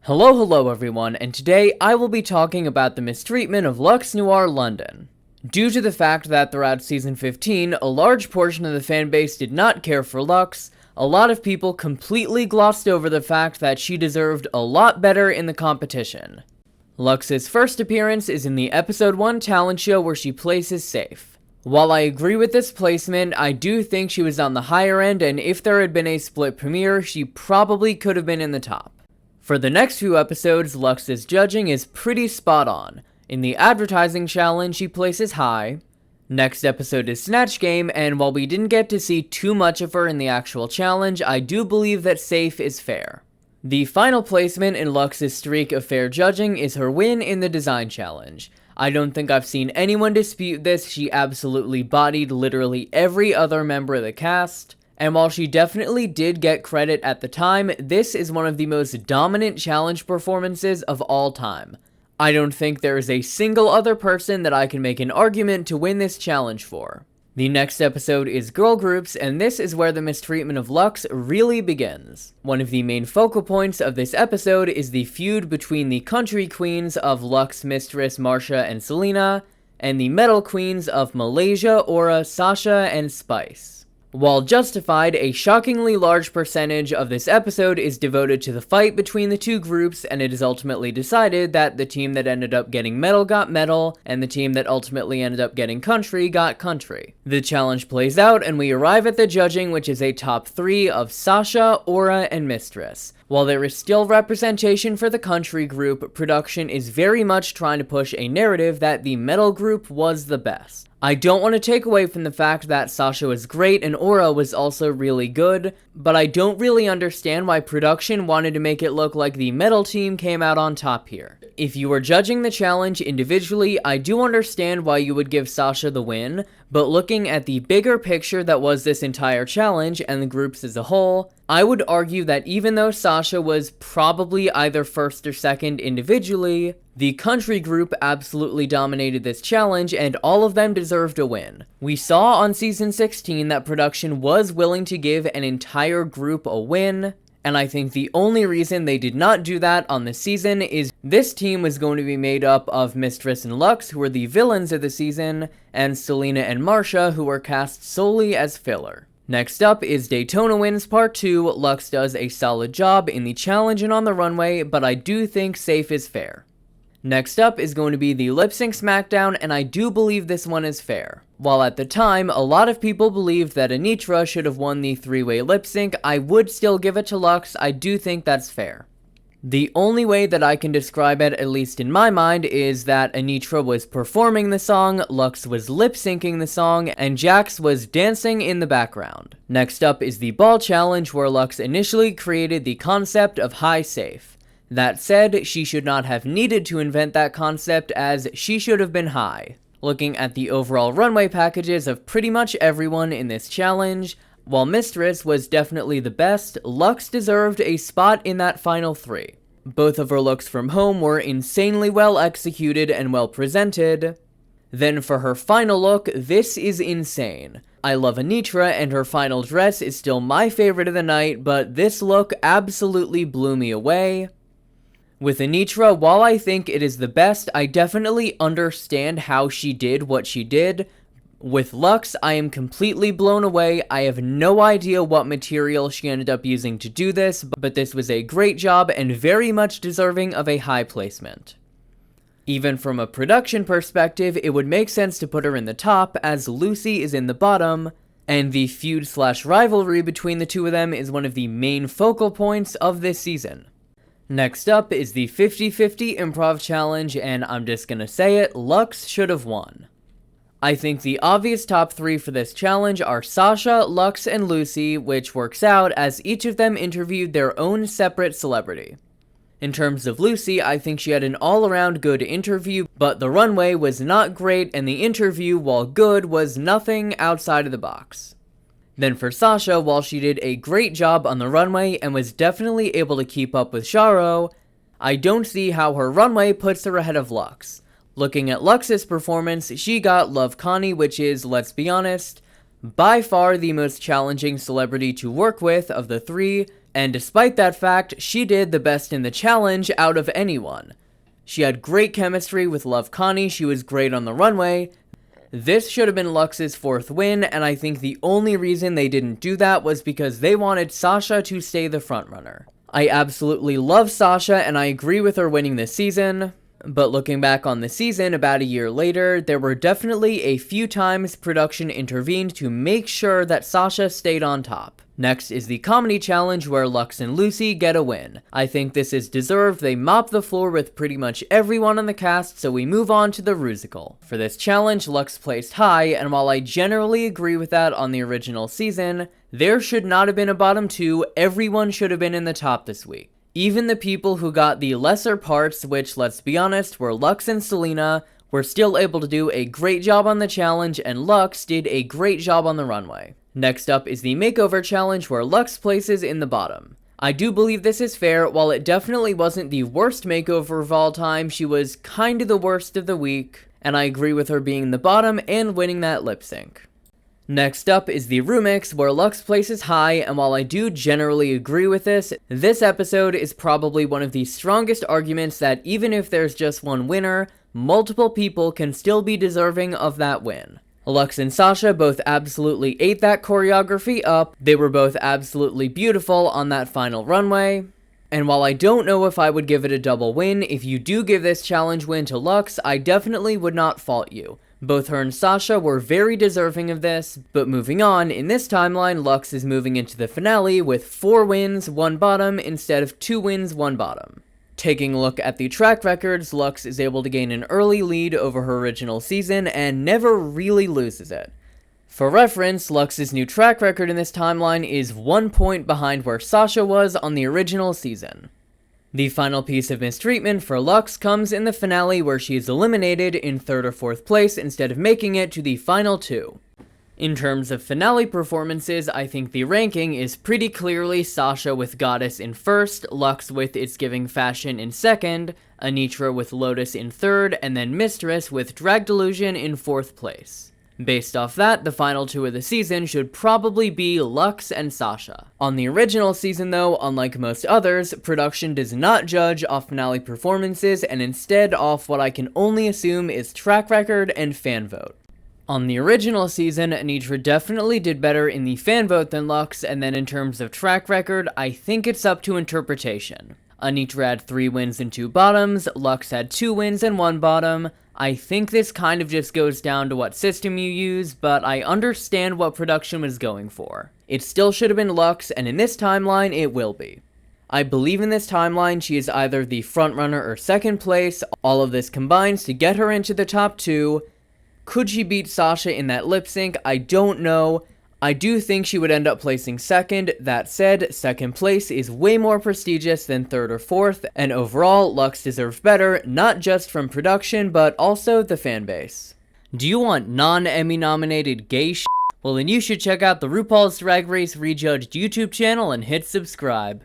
Hello everyone, and today I will be talking about the mistreatment of Luxx Noir London. Due to the fact that throughout season 15, a large portion of the fanbase did not care for Luxx, a lot of people completely glossed over the fact that she deserved a lot better in the competition. Luxx's first appearance is in the episode 1 talent show where she places safe. While I agree with this placement, I do think she was on the higher end, and if there had been a split premiere, she probably could have been in the top. For the next few episodes, Luxx's judging is pretty spot on. In the advertising challenge, she places high. Next episode is Snatch Game, and while we didn't get to see too much of her in the actual challenge, I do believe that safe is fair. The final placement in Luxx's streak of fair judging is her win in the design challenge. I don't think I've seen anyone dispute this. She absolutely bodied literally every other member of the cast. And while she definitely did get credit at the time, this is one of the most dominant challenge performances of all time. I don't think there is a single other person that I can make an argument to win this challenge for. The next episode is Girl Groups, and this is where the mistreatment of Luxx really begins. One of the main focal points of this episode is the feud between the country queens of Luxx, Mistress, Marcia, and Selena, and the metal queens of Malaysia, Aura, Sasha, and Spice. While justified, a shockingly large percentage of this episode is devoted to the fight between the two groups, and it is ultimately decided that the team that ended up getting metal got metal, and the team that ultimately ended up getting country got country. The challenge plays out, and we arrive at the judging, which is a top 3 of Sasha, Aura, and Mistress. While there is still representation for the country group, production is very much trying to push a narrative that the metal group was the best. I don't want to take away from the fact that Sasha was great and Aura was also really good, but I don't really understand why production wanted to make it look like the metal team came out on top here. If you were judging the challenge individually, I do understand why you would give Sasha the win, but looking at the bigger picture that was this entire challenge and the groups as a whole, I would argue that even though Sasha was probably either first or second individually, the country group absolutely dominated this challenge and all of them deserved a win. We saw on season 16 that production was willing to give an entire group a win, and I think the only reason they did not do that on this season is this team was going to be made up of Mistress and Luxx, who were the villains of the season, and Selena and Marcia, who were cast solely as filler. Next up is Daytona Wins Part 2. Luxx does a solid job in the challenge and on the runway, but I do think safe is fair. Next up is going to be the Lip Sync Smackdown, and I do believe this one is fair. While at the time, a lot of people believed that Anitra should have won the 3-way lip sync, I would still give it to Luxx. I do think that's fair. The only way that I can describe it, at least in my mind, is that Anitra was performing the song, Luxx was lip syncing the song, and Jax was dancing in the background. Next up is the Ball Challenge, where Luxx initially created the concept of high safe. That said, she should not have needed to invent that concept, as she should have been high. Looking at the overall runway packages of pretty much everyone in this challenge, while Mistress was definitely the best, Luxx deserved a spot in that final 3. Both of her looks from home were insanely well executed and well presented. Then for her final look, this is insane. I love Anitra, and her final dress is still my favorite of the night, but this look absolutely blew me away. With Anitra, while I think it is the best, I definitely understand how she did what she did. With Luxx, I am completely blown away. I have no idea what material she ended up using to do this, but this was a great job and very much deserving of a high placement. Even from a production perspective, it would make sense to put her in the top, as Lucy is in the bottom, and the feud/rivalry between the two of them is one of the main focal points of this season. Next up is the 50-50 Improv Challenge, and I'm just gonna say it, Luxx should have won. I think the obvious top 3 for this challenge are Sasha, Luxx, and Lucy, which works out as each of them interviewed their own separate celebrity. In terms of Lucy, I think she had an all-around good interview, but the runway was not great, and the interview, while good, was nothing outside of the box. Then for Sasha, while she did a great job on the runway and was definitely able to keep up with Charo, I don't see how her runway puts her ahead of Luxx. Looking at Luxx's performance, she got Love Connie, which is, let's be honest, by far the most challenging celebrity to work with of the 3, And despite that fact, she did the best in the challenge out of anyone. She had great chemistry with Love Connie, she was great on the runway. This should have been Luxx's 4th win, and I think the only reason they didn't do that was because they wanted Sasha to stay the frontrunner. I absolutely love Sasha, and I agree with her winning this season. But looking back on the season about a year later, there were definitely a few times production intervened to make sure that Sasha stayed on top. Next is the comedy challenge where Luxx and Lucy get a win. I think this is deserved, they mop the floor with pretty much everyone on the cast, so we move on to the Rusical. For this challenge, Luxx placed high, and while I generally agree with that on the original season, there should not have been a bottom 2, everyone should have been in the top this week. Even the people who got the lesser parts, which, let's be honest, were Luxx and Selena, were still able to do a great job on the challenge, and Luxx did a great job on the runway. Next up is the makeover challenge where Luxx places in the bottom. I do believe this is fair. While it definitely wasn't the worst makeover of all time, she was kinda the worst of the week, and I agree with her being the bottom and winning that lip sync. Next up is the Rumix, where Luxx places high, and while I do generally agree with this episode is probably one of the strongest arguments that even if there's just one winner, multiple people can still be deserving of that win. Luxx and Sasha both absolutely ate that choreography up, they were both absolutely beautiful on that final runway. And while I don't know if I would give it a double win, if you do give this challenge win to Luxx, I definitely would not fault you. Both her and Sasha were very deserving of this, but moving on, in this timeline, Luxx is moving into the finale with 4 wins, 1 bottom, instead of 2 wins, 1 bottom. Taking a look at the track records, Luxx is able to gain an early lead over her original season and never really loses it. For reference, Luxx's new track record in this timeline is 1 point behind where Sasha was on the original season. The final piece of mistreatment for Luxx comes in the finale where she is eliminated in 3rd or 4th place instead of making it to the final 2. In terms of finale performances, I think the ranking is pretty clearly Sasha with Goddess in 1st, Luxx with It's Giving Fashion in 2nd, Anitra with Lotus in 3rd, and then Mistress with Drag Delusion in 4th place. Based off that, the final 2 of the season should probably be Luxx and Sasha. On the original season though, unlike most others, production does not judge off finale performances and instead off what I can only assume is track record and fan vote. On the original season, Anitra definitely did better in the fan vote than Luxx, and then in terms of track record, I think it's up to interpretation. Anitra had 3 wins and 2 bottoms, Luxx had 2 wins and 1 bottom. I think this kind of just goes down to what system you use, but I understand what production was going for. It still should have been Luxx, and in this timeline, it will be. I believe in this timeline she is either the frontrunner or 2nd place. All of this combines to get her into the top 2. Could she beat Sasha in that lip sync? I don't know. I do think she would end up placing 2nd. That said, 2nd place is way more prestigious than 3rd or 4th, and overall, Luxx deserved better, not just from production, but also the fanbase. Do you want non-Emmy nominated gay shit? Well then you should check out the RuPaul's Drag Race Rejudged YouTube channel and hit subscribe.